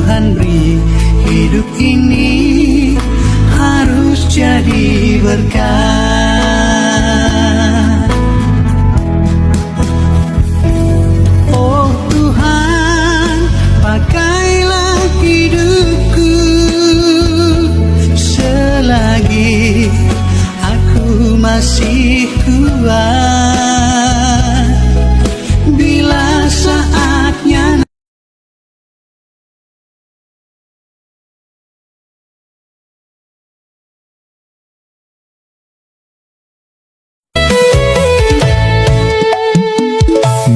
Tuhan beri, hidup ini harus jadi berkah. Oh Tuhan, pakailah hidupku selagi aku masih kuat. Bila saatnya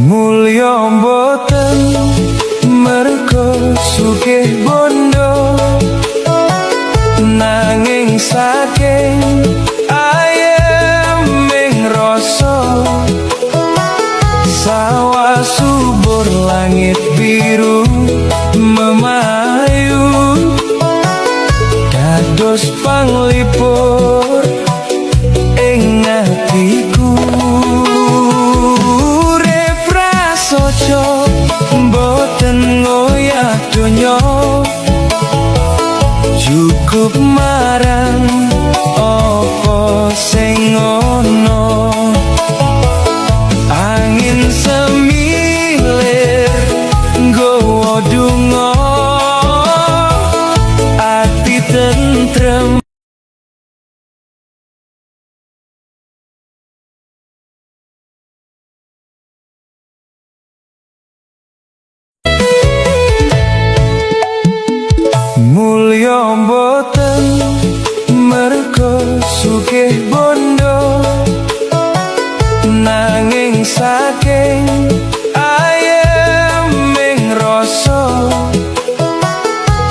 mulya mboten merga sugih bondo, nanging saking ayeming rasa sawah subur langit biru memayu dados panglipur ing atiku. Sojo mboten ngoyak donya, cukup marang apa sing ono. Angin semilir nggawa donga, ati tentrem. Mulya mboten merga sugih bondo, nanging saking ayeming rasa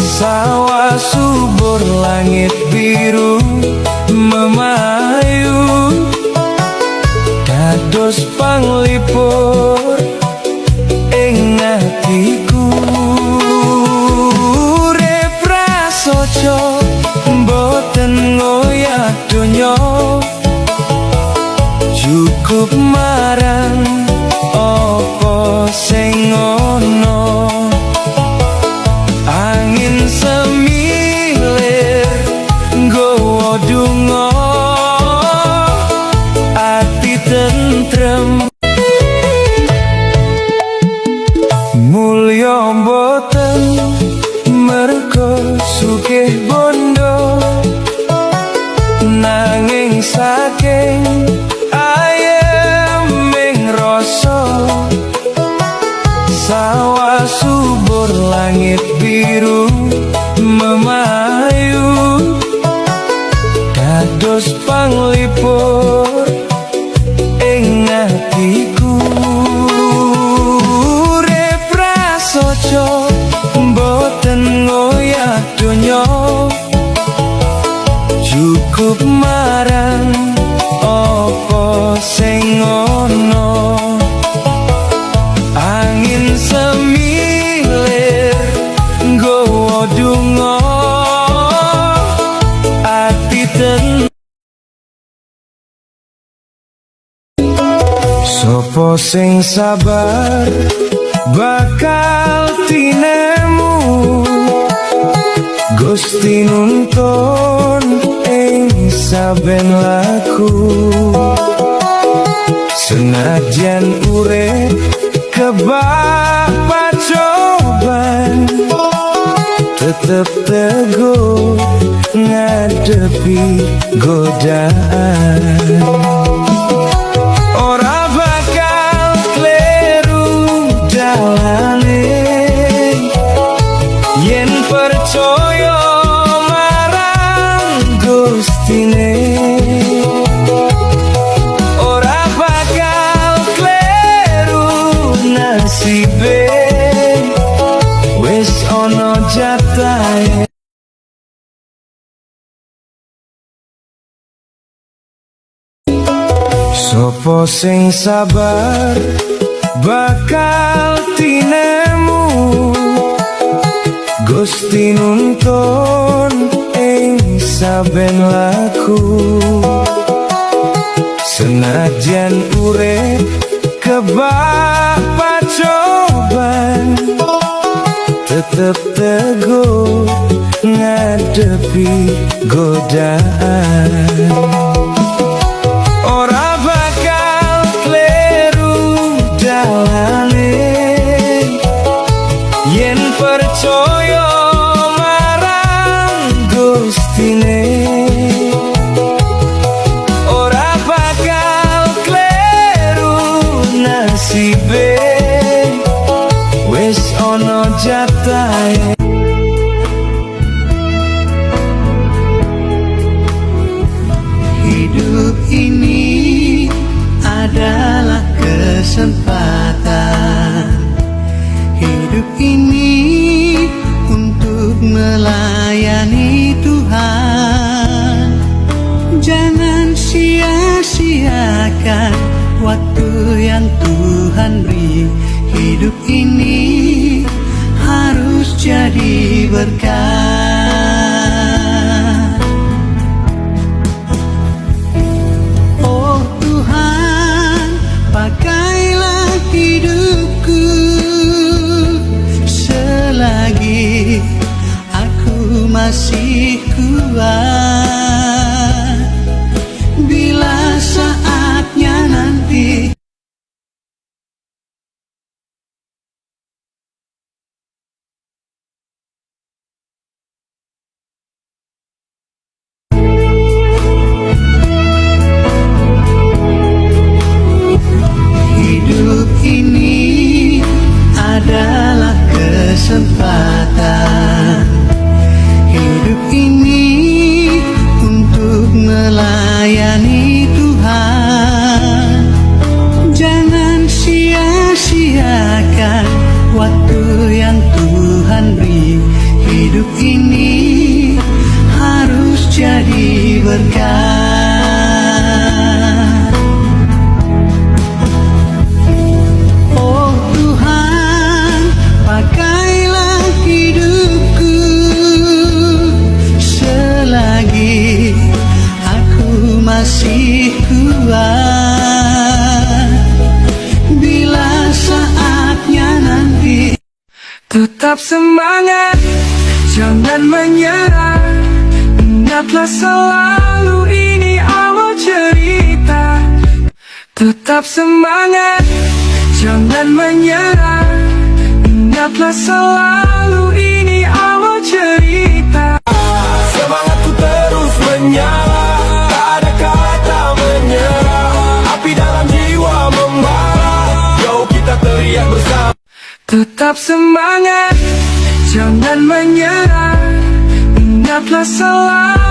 sawah subur langit biru memayu dados panglipur ing atiku. Sojo mboten ngoyak donya, cukup marang apa sing ono. Angin semilir nggawa donga, ati tentrem. Mulya mboten merga sugih bondo, nanging saking ayeming rasa sawah subur langit biru memayu dados panglipur ing atiku. Urip prasaja mboten ngoyak donya, cukup marang apa sing ono. Angin semilir nggawa donga, ati tentrem. Sopo sing sabar bakal tinemu, Gusti nuntun ing saben laku. Senajan urip kebak pacoban, tetep teguh ngadepi godaan. Ora bakal kleru dalane yen percaya marang Gustine. Ora bakal kleru nasibe, wis ana jatahe. Sopo sing sabar bakal tinemu, Gusti nuntun ing saben laku. Senajan urip kebak pacoban, tetap teguh ngadepi godaan. Ora bakal kleru dalane yen percaya marang Gustine. Ora bakal kleru nasibe wis ono jatahe. Hidup ini adalah kesempatan. Hidup ini untuk melayani Tuhan. Jangan sia-siakan waktu yang Tuhan beri. Hidup ini harus jadi berkah. Oh Tuhan, pakailah hidupku selagi aku masih kuat. Bila saatnya nanti hidup ini adalah kesempatan. Hidup ini untuk melayani Tuhan. Jangan sia-siakan waktu yang Tuhan beri. Hidup ini harus jadi berkah. Oh Tuhan, pakailah hidupku selagi aku masih kuat. Bila saatnya nanti Tetap semangat, jangan menyerah. Ingatlah selalu ini awal cerita. Tetap semangat, jangan menyerah. Ingatlah selalu ini awal cerita. Semangatku terus menyala, tak ada kata menyerah. Api dalam jiwa membara, yo kita teriak bersama. Tetap semangat, jangan menyerah. Ingatlah selalu